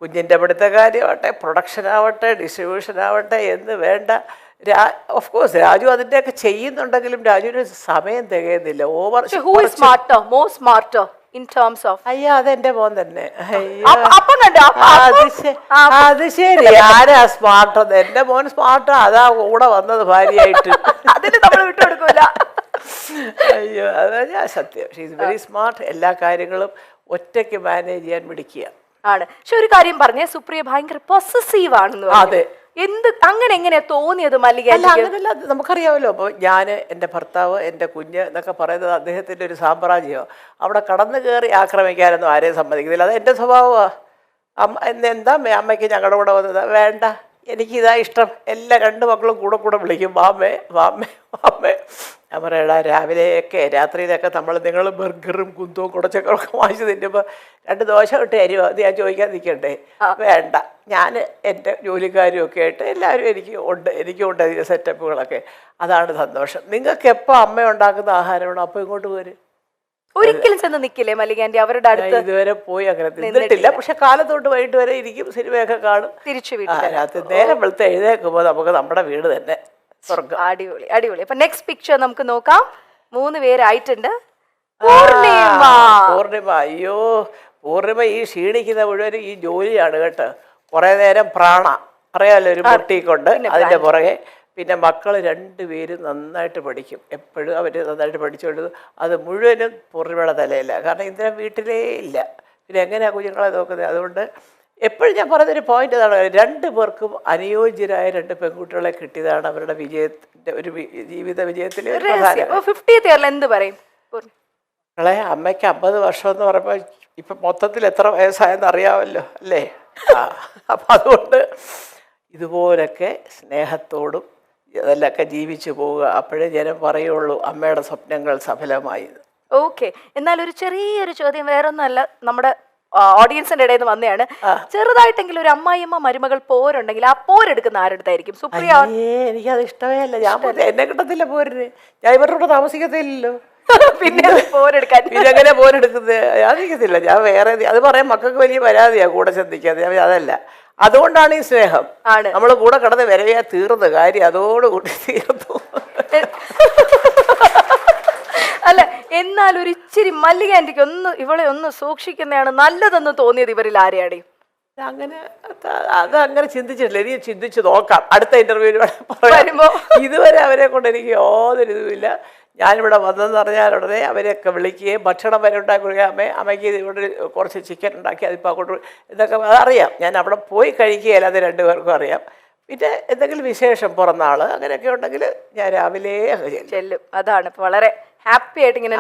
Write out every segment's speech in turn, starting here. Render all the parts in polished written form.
കുഞ്ഞിൻ്റെ പഠിത്ത കാര്യമാവട്ടെ, പ്രൊഡക്ഷനാവട്ടെ, ഡിസ്ട്രിബ്യൂഷനാവട്ടെ എന്ന് വേണ്ട. ഓഫ് കോഴ്സ് രാജു അതിൻ്റെയൊക്കെ ചെയ്യുന്നുണ്ടെങ്കിലും രാജുവിന് സമയം തികയുന്നില്ല. അയ്യോ അതെന്റെ മോൻ തന്നെ. അത് ശരി, ആരാ സ്മാർട്ട്? എന്റെ മോൻ സ്മാർട്ടാ, അതാ കൂടെ വന്നത് ഭാര്യയായിട്ട്. അയ്യോ അതാ ഞാൻ സത്യം. She is very smart. എല്ലാ കാര്യങ്ങളും ഒറ്റയ്ക്ക് മാനേജ് ചെയ്യാൻ മിടിക്കുക ആണ്. പക്ഷെ ഒരു കാര്യം പറഞ്ഞേ, സുപ്രിയ ഭയങ്കര പൊസസീവ് ആണെന്ന്. അതെ. അങ്ങനെ എങ്ങനെയാ തോന്നിയത് മല്ലിക? അങ്ങനെയല്ല, നമുക്കറിയാമല്ലോ. അപ്പോൾ ഞാൻ, എൻ്റെ ഭർത്താവ്, എൻ്റെ കുഞ്ഞ് എന്നൊക്കെ പറയുന്നത് അദ്ദേഹത്തിൻ്റെ ഒരു സാമ്രാജ്യമോ. അവിടെ കടന്നു കയറി ആക്രമിക്കാനൊന്നും ആരെയും സമ്മതിക്കുന്നില്ല. അത് എൻ്റെ സ്വഭാവമാണ്. എന്താ അമ്മയ്ക്ക് ഞങ്ങളുടെ കൂടെ വന്നത്? വേണ്ട, എനിക്കിതാ ഇഷ്ടം. എല്ലാ 2 മക്കളും കൂടെ വിളിക്കും, വാമ്മേ വാമ്മേ വാമ്മേ. ഞാൻ പറയടാ, രാവിലെയൊക്കെ രാത്രിയിലൊക്കെ നിങ്ങൾ ബർഗറും കുന്തവും കുടച്ചക്കറൊക്കെ വാങ്ങിച്ച് തിന്നുമ്പോൾ 2 ദോശ ഇട്ട് തരുമോ അത് ഞാൻ ചോദിക്കാൻ നിൽക്കണ്ടേ? വേണ്ട, ഞാൻ എൻ്റെ ജോലിക്കാരും ഒക്കെ ആയിട്ട് എല്ലാവരും എനിക്കുണ്ട് അതിൻ്റെ സെറ്റപ്പുകളൊക്കെ. അതാണ് സന്തോഷം. നിങ്ങൾക്ക് എപ്പോൾ അമ്മ ഉണ്ടാക്കുന്ന ആഹാരമാണ്, അപ്പോൾ ഇങ്ങോട്ട് പോരും. ഒരിക്കലും ചെന്ന് നിൽക്കില്ലേ മല്ലികാന്റി അവരുടെ അടുത്ത്? ഇതുവരെ പോയി അങ്ങനെ നിന്നിട്ടില്ല. പക്ഷെ കാലത്തോട്ട് വൈകിട്ട് വരെ ഇരിക്കും, സിനിമയൊക്കെ കാണും. തിരിച്ചു രാത്രി നേരം വെളുത്ത് എഴുന്നേൽക്കുമ്പോൾ നമുക്ക് നമ്മുടെ വീട് തന്നെ സ്വർഗ്ഗം. അടിപൊളി അടിപൊളി. അപ്പൊ നെക്സ്റ്റ് പിക്ചർ നമുക്ക് നോക്കാം. 3 പേരായിട്ടുണ്ട്. പൂർണിമ. അയ്യോ പൂർണിമ ഈ ക്ഷീണിക്കുന്ന മുഴുവൻ ഈ ജോലിയാണ് കേട്ടോ. കുറെ നേരം അറിയാമല്ലോ, ഒരു പൊട്ടിക്കൊണ്ട് അതിന്റെ പുറകെ. പിന്നെ മക്കൾ 2 പേരും നന്നായിട്ട് പഠിക്കും. എപ്പോഴും അവർ നന്നായിട്ട് പഠിച്ചുകൊണ്ട് അത് മുഴുവനും പൂർണിമയുടെ തലയില്ല. കാരണം ഇന്ദ്രൻ വീട്ടിലേ ഇല്ല. പിന്നെ എങ്ങനെയാണ് കുഞ്ഞുങ്ങളെ നോക്കുന്നത്? അതുകൊണ്ട് എപ്പോഴും ഞാൻ പറയുന്നൊരു പോയിന്റ് ഇതാണ്, 2 പേർക്കും അനുയോജ്യരായ 2 പെൺകുട്ടികളെ കിട്ടിയതാണ് അവരുടെ വിജയത്തിൻ്റെ ഒരു ജീവിത വിജയത്തിലെ എന്ത് പറയും? അമ്മയ്ക്ക് 50 വർഷം എന്ന് പറയുമ്പോൾ ഇപ്പം മൊത്തത്തിൽ എത്ര വയസ്സായെന്ന് അറിയാമല്ലോ അല്ലേ? അപ്പം അതുകൊണ്ട് ഇതുപോലൊക്കെ സ്നേഹത്തോടും ഇതെല്ലൊക്കെ ജീവിച്ചു പോവുക. അപ്പോഴേ ജനം പറയുള്ളൂ അമ്മയുടെ സ്വപ്നങ്ങൾ സഫലമായി. ഓക്കെ, എന്നാൽ ഒരു ചെറിയൊരു ചോദ്യം, വേറൊന്നുമല്ല, നമ്മുടെ ഓഡിയൻസിന്റെ ഇടയിൽ നിന്ന് വന്നതാണ്. ചെറുതായിട്ടെങ്കിലും ഒരു അമ്മായിയമ്മ മരുമകൾ പോരുണ്ടെങ്കിൽ ആ പോരെടുക്കുന്ന ആരെടുത്തായിരിക്കും? സുപ്രിയ. എനിക്കത് ഇഷ്ടമേ അല്ല. ഞാൻ എന്നെ കിട്ടത്തില്ല പോരിന്. ഞാൻ ഇവരുടെ കൂടെ താമസിക്കത്തില്ലല്ലോ. പിന്നെ പോരെടുക്കാൻ ഇതെങ്ങനെ പോരെടുക്കുന്നത്? ഞാൻ നിൽക്കത്തില്ല. ഞാൻ വേറെ അത് പറയാൻ മക്കൾക്ക് വലിയ പരാതിയാണ് കൂടെ ചിന്തിക്കാതെ. അതല്ല, അതുകൊണ്ടാണ് ഈ സ്നേഹം. നമ്മൾ കൂടെ കിടന്ന് വരവേ തീർന്ന കാര്യം അതോടുകൂടി തീർന്നു. അല്ല, എന്നാൽ ഒരു ഇച്ചിരി മല്ലികാന്റിക്ക് ഇവളെ ഒന്ന് സൂക്ഷിക്കുന്നതാണ് നല്ലതെന്ന് തോന്നിയത് ഇവരിൽ ആരെയാണ്? അതങ്ങനെ ചിന്തിച്ചിട്ടില്ല. ഇനി ചിന്തിച്ച് നോക്കാം അടുത്ത ഇന്റർവ്യൂവിൽ പറയുമ്പോൾ. ഇതുവരെ അവരെ കൊണ്ട് എനിക്ക് യാതൊരു ഇതുമില്ല. ഞാനിവിടെ വന്നതെന്ന് പറഞ്ഞാൽ ഉടനെ അവരെയൊക്കെ വിളിക്കുകയും ഭക്ഷണം വരെ ഉണ്ടാക്കി കൊടുക്കുക. അമ്മയ്ക്ക് ഇവിടെ കുറച്ച് ചിക്കൻ ഉണ്ടാക്കി അതിപ്പോൾ അങ്ങോട്ട് ഇതൊക്കെ അതറിയാം. ഞാൻ അവിടെ പോയി കഴിക്കുകയില്ല, അത് 2 പേർക്കും അറിയാം. പിന്നെ എന്തെങ്കിലും വിശേഷം പിറന്നാൾ അങ്ങനെയൊക്കെ ഉണ്ടെങ്കിൽ ഞാൻ രാവിലെ ചെല്ലും. അതാണ് വളരെ ഹാപ്പി ആയിട്ട് ഇങ്ങനെ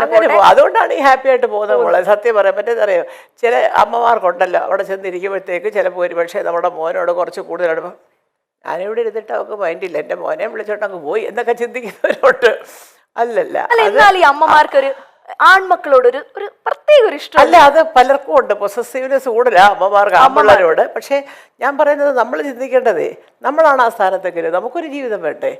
അതുകൊണ്ടാണ് ഈ ഹാപ്പി ആയിട്ട് പോകുന്നത്. മോളെ സത്യം പറയാൻ പറ്റുന്നറിയോ, ചില അമ്മമാർക്കുണ്ടല്ലോ അവിടെ ചെന്നിരിക്കുമ്പോഴത്തേക്ക് ചിലപ്പോൾ ഒരു പക്ഷേ നമ്മുടെ മോനോട് കുറച്ച് കൂടുതലാണ്, ഞാനിവിടെ ഇരുന്നിട്ട് അവർക്ക് മൈൻഡില്ല, എൻ്റെ മോനെ വിളിച്ചോണ്ട് അങ്ങ് പോയി എന്നൊക്കെ ചിന്തിക്കുന്നവരോട്ട്. അല്ലല്ല, എന്നാൽ ഈ അമ്മമാർക്കൊരു ആൺമക്കളോട് ഒരു പ്രത്യേക ഒരു ഇഷ്ടം അല്ല. അത് പലർക്കും ഉണ്ട്, പൊസസീവ്നെസ് കൂടുതലാ അമ്മമാർക്ക് ആൺപിള്ളേരോട്. പക്ഷെ ഞാൻ പറയുന്നത് നമ്മൾ ചിന്തിക്കേണ്ടതേ, നമ്മളാണ് ആ സ്ഥാനത്തെങ്കിലും നമുക്കൊരു ജീവിതം വേണ്ടേ?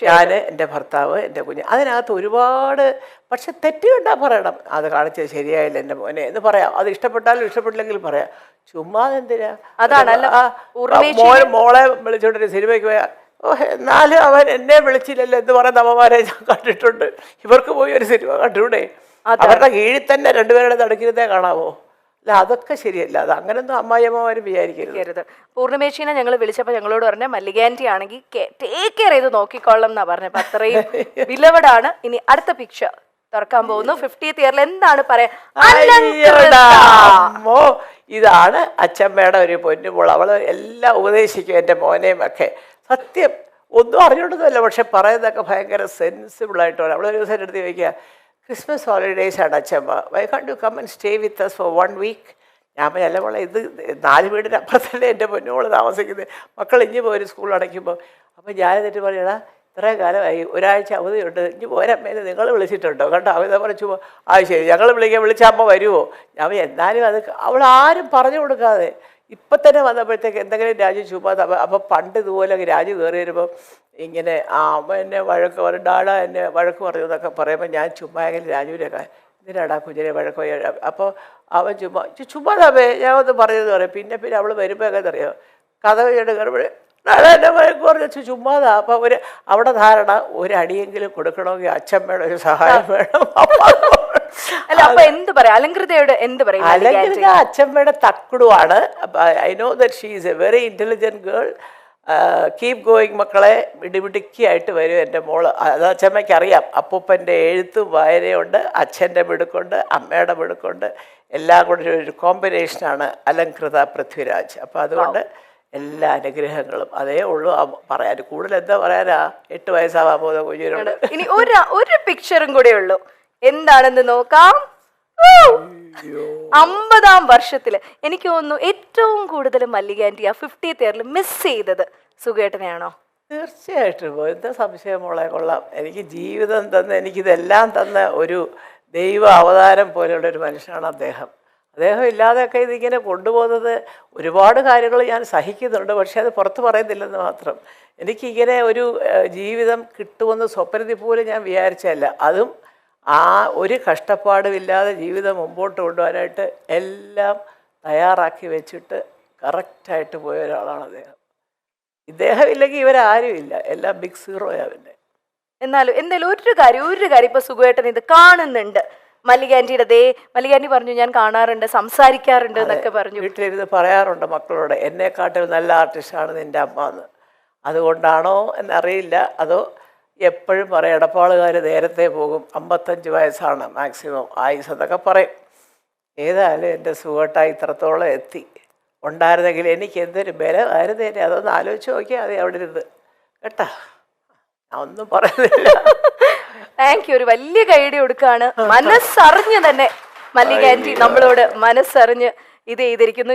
ഞാൻ, എൻ്റെ ഭർത്താവ്, എൻ്റെ കുഞ്ഞ്, അതിനകത്ത് ഒരുപാട്. പക്ഷെ തെറ്റ് കണ്ടാൽ പറയണം, അത് കാണിച്ചത് ശരിയായില്ല എൻ്റെ മോനെ എന്ന് പറയാം. അത് ഇഷ്ടപ്പെട്ടാലും ഇഷ്ടപ്പെട്ടില്ലെങ്കിലും പറയാം. ചുമ്മാ എന്തിനാ? അതാണ് മോളെ വിളിച്ചോണ്ടൊരു സിനിമയ്ക്ക് പോയാൽ എന്നാലും അവൻ എന്നെ വിളിച്ചില്ലല്ലോ എന്ന് പറയുന്ന അമ്മമാരെ ഞാൻ കണ്ടിട്ടുണ്ട്. ഇവർക്ക് പോയി ഒരു സിനിമ കണ്ടൂടെ? അവരുടെ കീഴിൽ തന്നെ 2 പേരുടെ നടക്കിരുന്നേ കാണാവോ? അല്ല, അതൊക്കെ ശരിയല്ല. അത് അങ്ങനൊന്നും അമ്മായിയമ്മമാരും വിചാരിക്കരുത്. പൂർണ്ണിമേശീനെ ഞങ്ങൾ വിളിച്ചപ്പോൾ ഞങ്ങളോട് പറഞ്ഞ മല്ലികാന്റി ആണെങ്കിൽ ടേക്ക് കെയർ ചെയ്ത് നോക്കിക്കൊള്ളാം എന്നാ പറഞ്ഞത്. അപ്പൊ അത്രയും വിലവടാണ്. ഇനി അടുത്ത പിക്ചർ തുറക്കാൻ പോകുന്നു. 50th ഇയറിൽ എന്താണ് പറയാ? ഇതാണ് അച്ഛമ്മയുടെ ഒരു പൊന്നുമോൾ. അവള് എല്ലാം ഉപദേശിക്കും എൻ്റെ മോനെയും ഒക്കെ. സത്യം ഒന്നും അറിഞ്ഞോണ്ടതല്ല, പക്ഷെ പറയുന്നതൊക്കെ ഭയങ്കര സെൻസിബിളായിട്ടാണ്. അവളൊരു ദിവസം എടുത്ത് ചോദിക്കുക, ക്രിസ്മസ് ഹോളിഡേയ്സാണ് അച്ഛമ്മ, why can't you come and stay with us for 1 week? ഞാൻ അല്ല മോളെ, ഇത് 4 വീടിന് അപ്പുറത്തല്ലേ എൻ്റെ പൊന്നുമോള് താമസിക്കുന്നത്, മക്കൾ ഇഞ്ഞ് പോയി സ്കൂൾ അടയ്ക്കുമ്പോൾ. അപ്പം ഞാൻ എന്നിട്ട് പറയടാ, ഇത്രയും കാലമായി, ഒരാഴ്ച അവധിയുണ്ട്, ഇഞ്ഞ് പോരമ്മേന്ന് നിങ്ങൾ വിളിച്ചിട്ടുണ്ടോ? കണ്ടോ അവ പറഞ്ഞു. ശരി, ഞങ്ങൾ വിളിച്ച അമ്മ വരുമോ? ഞാൻ എന്നാലും അത് അവൾ ആരും പറഞ്ഞു കൊടുക്കാതെ ഇപ്പം തന്നെ വന്നപ്പോഴത്തേക്ക് എന്തെങ്കിലും രാജു ചുമ്മാ. അപ്പം പണ്ട് ഇതുപോലെ രാജു കയറി വരുമ്പോൾ ഇങ്ങനെ അമ്മ എന്നെ വഴക്ക് പറഞ്ഞു, ഡാഡ എന്നെ വഴക്ക് പറഞ്ഞു എന്നൊക്കെ പറയുമ്പോൾ ഞാൻ ചുമ്മാ എങ്കിലും രാജുവിനൊക്കെ ഇതിനാടാ കുഞ്ഞിനെ വഴക്കോ അപ്പോൾ അവൻ ചുമ്മാതാവേ ഞാൻ ഒന്ന് പറഞ്ഞതെന്ന് പറയും. പിന്നെ അവൾ വരുമ്പോൾ എങ്ങനെ അറിയാം, കഥ കഴിഞ്ഞിട്ട് കയറുമ്പോഴേ എന്നെ വഴക്ക് പറഞ്ഞു ചുമ്മാതാ. അപ്പം അവിടെ ധാരണ ഒരടിയെങ്കിലും കൊടുക്കണമെങ്കിൽ അച്ഛമ്മയുടെ ഒരു സഹായം വേണം. അല്ല അപ്പൊ എന്ത് പറയാ, അലങ്കൃതയോട് എന്ത് പറയും? അലങ്കൃത അച്ഛമ്മയുടെ തക്കുടുവാണ്. I know that she is a very intelligent girl. Keep going മക്കളെ, മിടുമിടുക്കിയായിട്ട് വരും എൻ്റെ മോള്. അത് അച്ഛമ്മയ്ക്ക് അറിയാം. അപ്പൂപ്പൻ്റെ എഴുത്തും വായനയുണ്ട്, അച്ഛൻ്റെ മിടുക്കുണ്ട്, അമ്മയുടെ മിടുക്കുണ്ട്, എല്ലാം കൂടെ ഒരു കോമ്പിനേഷനാണ് അലങ്കൃത പൃഥ്വിരാജ്. അപ്പോൾ അതുകൊണ്ട് എല്ലാ അനുഗ്രഹങ്ങളും അതേ ഉള്ളൂ പറയാൻ. കൂടുതൽ എന്താ പറയാനാ, 8 വയസ്സാവാൻ പോകുന്ന കുഞ്ഞിനോട്. ഇനി ഒരു പിക്ചറും കൂടെ ഉള്ളൂ, എന്താണെന്ന് നോക്കാം. 50-ാം വർഷത്തില് എനിക്ക് തോന്നുന്നു ഏറ്റവും കൂടുതൽ മല്ലിക ആന്റി ആ 50th ഇയറിൽ മിസ് ചെയ്തത് സുഖേട്ടനെയാണോ? തീർച്ചയായിട്ടും. എന്താ സംശയമോളെ, കൊള്ളാം. എനിക്ക് ജീവിതം തന്ന, എനിക്കിതെല്ലാം തന്ന ഒരു ദൈവ അവതാരം പോലെയുള്ള ഒരു മനുഷ്യനാണ് അദ്ദേഹം. അദ്ദേഹം ഇല്ലാതെയൊക്കെ ഇതിങ്ങനെ കൊണ്ടുപോകുന്നത് ഒരുപാട് കാര്യങ്ങൾ ഞാൻ സഹിക്കുന്നുണ്ട്, പക്ഷേ അത് പുറത്ത് പറയുന്നില്ലെന്ന് മാത്രം. എനിക്കിങ്ങനെ ഒരു ജീവിതം കിട്ടുമെന്ന് സ്വപ്നത്തിൽ പോലും ഞാൻ വിചാരിച്ചല്ല. അതും ആ ഒരു കഷ്ടപ്പാടുമില്ലാതെ ജീവിതം മുമ്പോട്ട് കൊണ്ടുപോകാനായിട്ട് എല്ലാം തയ്യാറാക്കി വെച്ചിട്ട് കറക്റ്റായിട്ട് പോയ ഒരാളാണ് അദ്ദേഹം. ഇദ്ദേഹം ഇല്ലെങ്കിൽ ഇവരാരും ഇല്ല, എല്ലാം ബിഗ് സീറോയാ. പിന്നെ എന്നാലും എന്തായാലും ഒരു കാര്യം ഇപ്പൊ സുഖേട്ടൻ ഇത് കാണുന്നുണ്ട്. മല്ലികാന്റിയുടെ മല്ലികാന്റി പറഞ്ഞു ഞാൻ കാണാറുണ്ട്, സംസാരിക്കാറുണ്ട് എന്നൊക്കെ പറഞ്ഞു. വീട്ടിലിരുന്ന് പറയാറുണ്ട് മക്കളോട്, എന്നെക്കാട്ടിൽ നല്ല ആർട്ടിസ്റ്റാണ് നിൻ്റെ അമ്മ എന്ന്. അതുകൊണ്ടാണോ എന്നറിയില്ല, അതോ എപ്പോഴും പറയും എടപ്പാളുകാർ നേരത്തെ പോകും, 55 വയസ്സാണ് മാക്സിമം ആയുസ് എന്നൊക്കെ പറയും. ഏതായാലും എൻ്റെ സുഖേട്ടായി ഇത്രത്തോളം എത്തി ഉണ്ടായിരുന്നെങ്കിൽ എനിക്ക് എന്തൊരു ബലമായിരുന്നു തന്നെ. അതൊന്ന് ആലോചിച്ച് നോക്കിയാൽ മതി അവിടെ ഇരുന്ന് കേട്ടാ. ഞാൻ ഒന്നും പറയുന്നില്ല. Thank you. ഒരു വലിയ കൈയടി കൊടുക്കുകയാണ്. മനസ്സറിഞ്ഞ് തന്നെ മല്ലിക ആന്റി നമ്മളോട് മനസ്സറിഞ്ഞ് ഇത് ചെയ്തിരിക്കുന്നു.